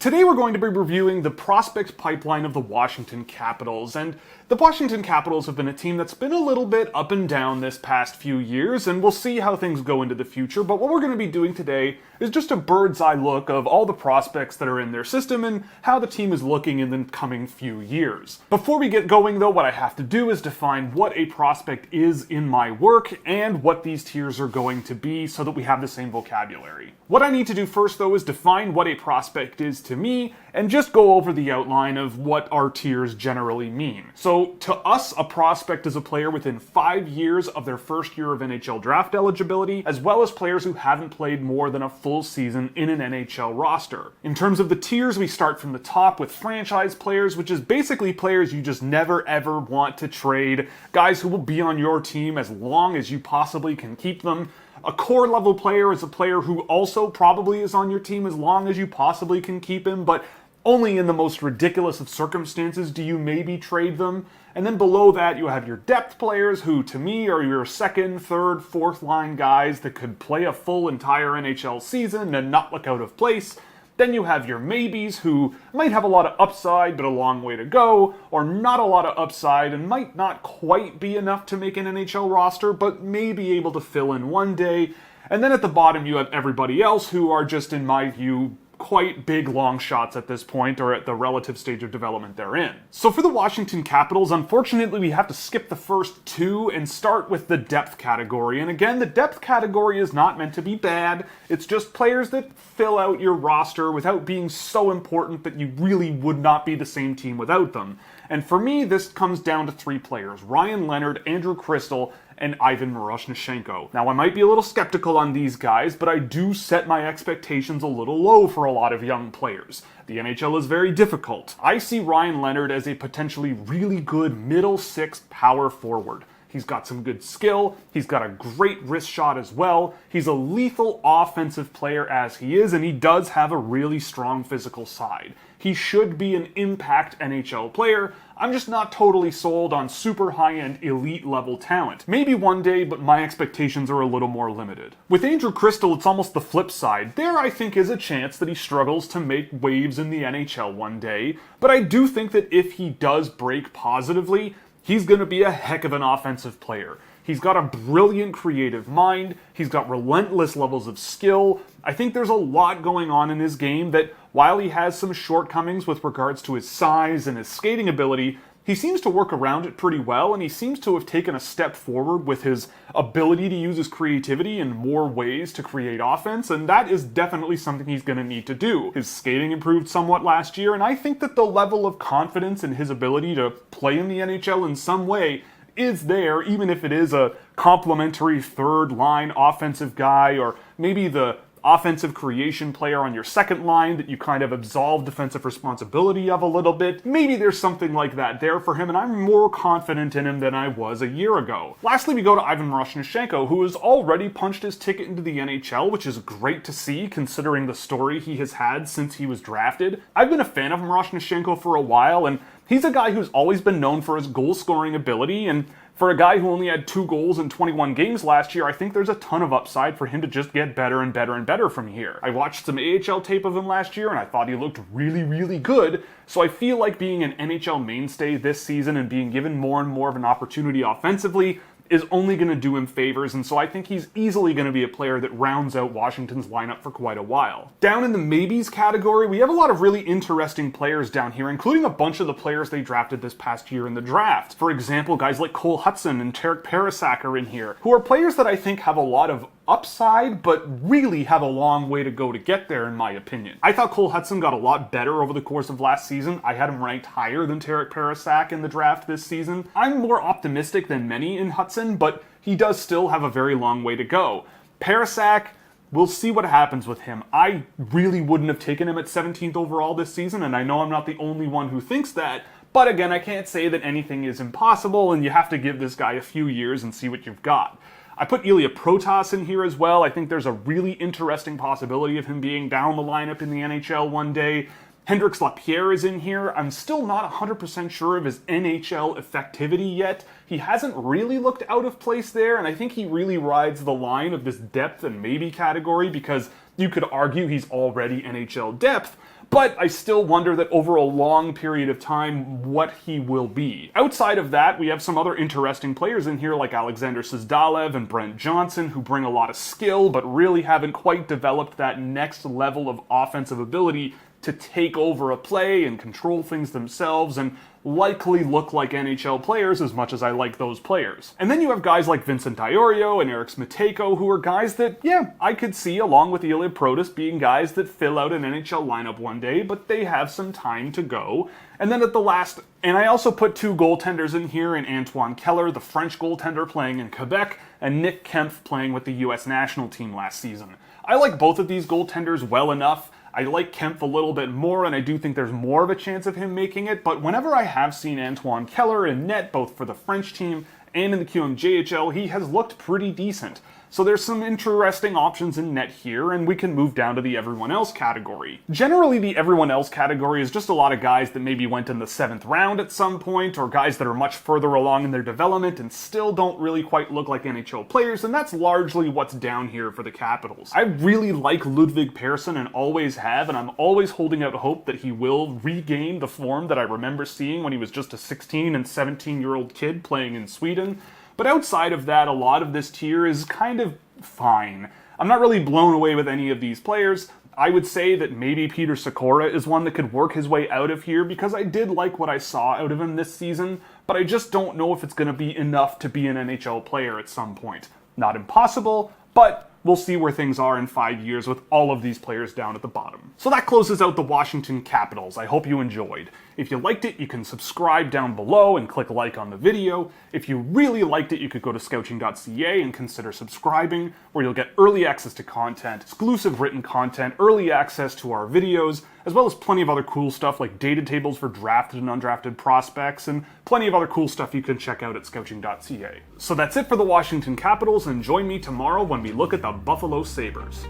Today we're going to be reviewing the prospect pipeline of the Washington Capitals, and the Washington Capitals have been a team that's been a little bit up and down this past few years, and we'll see how things go into the future, but what we're going to be doing today is just a bird's eye look of all the prospects that are in their system and how the team is looking in the coming few years. Before we get going though, what I have to do is define what a prospect is in my work and what these tiers are going to be so that we have the same vocabulary. What I need to do first though is define what a prospect is to me and just go over the outline of what our tiers generally mean. So to us, a prospect is a player within 5 years of their first year of NHL draft eligibility, as well as players who haven't played more than a full season in an NHL roster. In terms of the tiers, we start from the top with franchise players, which is basically players you just never ever want to trade, guys who will be on your team as long as you possibly can keep them. A core level player is a player who also probably is on your team as long as you possibly can keep him, but only in the most ridiculous of circumstances do you maybe trade them. And then below that you have your depth players who to me are your second, third, fourth line guys that could play a full entire NHL season and not look out of place. Then you have your maybes who might have a lot of upside but a long way to go, or not a lot of upside and might not quite be enough to make an NHL roster but may be able to fill in one day. And then at the bottom you have everybody else who are just, in my view, quite big long shots at this point, or at the relative stage of development they're in. So for the Washington Capitals, unfortunately we have to skip the first two and start with the depth category. And again, the depth category is not meant to be bad. It's just players that fill out your roster without being so important that you really would not be the same team without them. And for me, this comes down to three players: Ryan Leonard, Andrew Crystal, and Ivan Miroshnichenko. Now, I might be a little skeptical on these guys, but I do set my expectations a little low for a lot of young players. The NHL is very difficult. I see Ryan Leonard as a potentially really good middle six power forward. He's got some good skill, he's got a great wrist shot as well, he's a lethal offensive player as he is, and he does have a really strong physical side. He should be an impact NHL player. I'm just not totally sold on super high-end elite level talent. Maybe one day, but my expectations are a little more limited. With Andrew Crystal, it's almost the flip side. There, I think, is a chance that he struggles to make waves in the NHL one day, but I do think that if he does break positively, he's going to be a heck of an offensive player. He's got a brilliant creative mind, he's got relentless levels of skill. I think there's a lot going on in his game that, while he has some shortcomings with regards to his size and his skating ability, he seems to work around it pretty well, and he seems to have taken a step forward with his ability to use his creativity in more ways to create offense, and that is definitely something he's going to need to do. His skating improved somewhat last year, and I think that the level of confidence in his ability to play in the NHL in some way is there, even if it is a complimentary third line offensive guy, or maybe the offensive creation player on your second line that you kind of absolve defensive responsibility of a little bit. Maybe there's something like that there for him, and I'm more confident in him than I was a year ago. Lastly, we go to Ivan Miroshnichenko, who has already punched his ticket into the NHL, which is great to see considering the story he has had since he was drafted. I've been a fan of Miroshnichenko for a while, and he's a guy who's always been known for his goal-scoring ability, and for a guy who only had 2 goals in 21 games last year, I think there's a ton of upside for him to just get better and better and better from here. I watched some AHL tape of him last year, and I thought he looked really, really good, so I feel like being an NHL mainstay this season and being given more and more of an opportunity offensively is only going to do him favors, and so I think he's easily going to be a player that rounds out Washington's lineup for quite a while. Down in the maybes category, we have a lot of really interesting players down here, including a bunch of the players they drafted this past year in the draft. For example, guys like Cole Hudson and Tarek Parasak are in here, who are players that I think have a lot of upside, but really have a long way to go to get there, in my opinion. I thought Cole Hudson got a lot better over the course of last season. I had him ranked higher than Tarek Parasak in the draft this season. I'm more optimistic than many in Hudson, but he does still have a very long way to go. Parasak, we'll see what happens with him. I really wouldn't have taken him at 17th overall this season, and I know I'm not the only one who thinks that, but again, I can't say that anything is impossible, and you have to give this guy a few years and see what you've got. I put Ilya Protas in here as well. I think there's a really interesting possibility of him being down the lineup in the NHL one day. Hendrix Lapierre is in here. I'm still not 100% sure of his NHL effectivity yet. He hasn't really looked out of place there, and I think he really rides the line of this depth and maybe category because you could argue he's already NHL depth, but I still wonder that over a long period of time what he will be. Outside of that, we have some other interesting players in here like Alexander Suzdalev and Brent Johnson, who bring a lot of skill but really haven't quite developed that next level of offensive ability to take over a play and control things themselves and likely look like NHL players as much as I like those players. And then you have guys like Vincent Iorio and Eric Smitejko, who are guys that, yeah, I could see along with Ilya Protas being guys that fill out an NHL lineup one day, but they have some time to go. And then at the last, and I also put two goaltenders in here, in Antoine Keller, the French goaltender playing in Quebec, and Nick Kempf playing with the US national team last season. I like both of these goaltenders well enough. I like Kempf a little bit more, and I do think there's more of a chance of him making it, but whenever I have seen Antoine Keller in net, both for the French team and in the QMJHL, he has looked pretty decent. So there's some interesting options in net here, and we can move down to the everyone else category. Generally, the everyone else category is just a lot of guys that maybe went in the 7th round at some point, or guys that are much further along in their development and still don't really quite look like NHL players, and that's largely what's down here for the Capitals. I really like Ludwig Persson and always have, and I'm always holding out hope that he will regain the form that I remember seeing when he was just a 16 and 17-year-old kid playing in Sweden. But outside of that, a lot of this tier is kind of fine. I'm not really blown away with any of these players. I would say that maybe Peter Sikora is one that could work his way out of here because I did like what I saw out of him this season, but I just don't know if it's going to be enough to be an NHL player at some point. Not impossible, but we'll see where things are in 5 years with all of these players down at the bottom. So that closes out the Washington Capitals. I hope you enjoyed. If you liked it, you can subscribe down below and click like on the video. If you really liked it, you could go to Scouching.ca and consider subscribing, where you'll get early access to content, exclusive written content, early access to our videos, as well as plenty of other cool stuff like data tables for drafted and undrafted prospects, and plenty of other cool stuff you can check out at Scouching.ca. So that's it for the Washington Capitals, and join me tomorrow when we look at the Buffalo Sabres.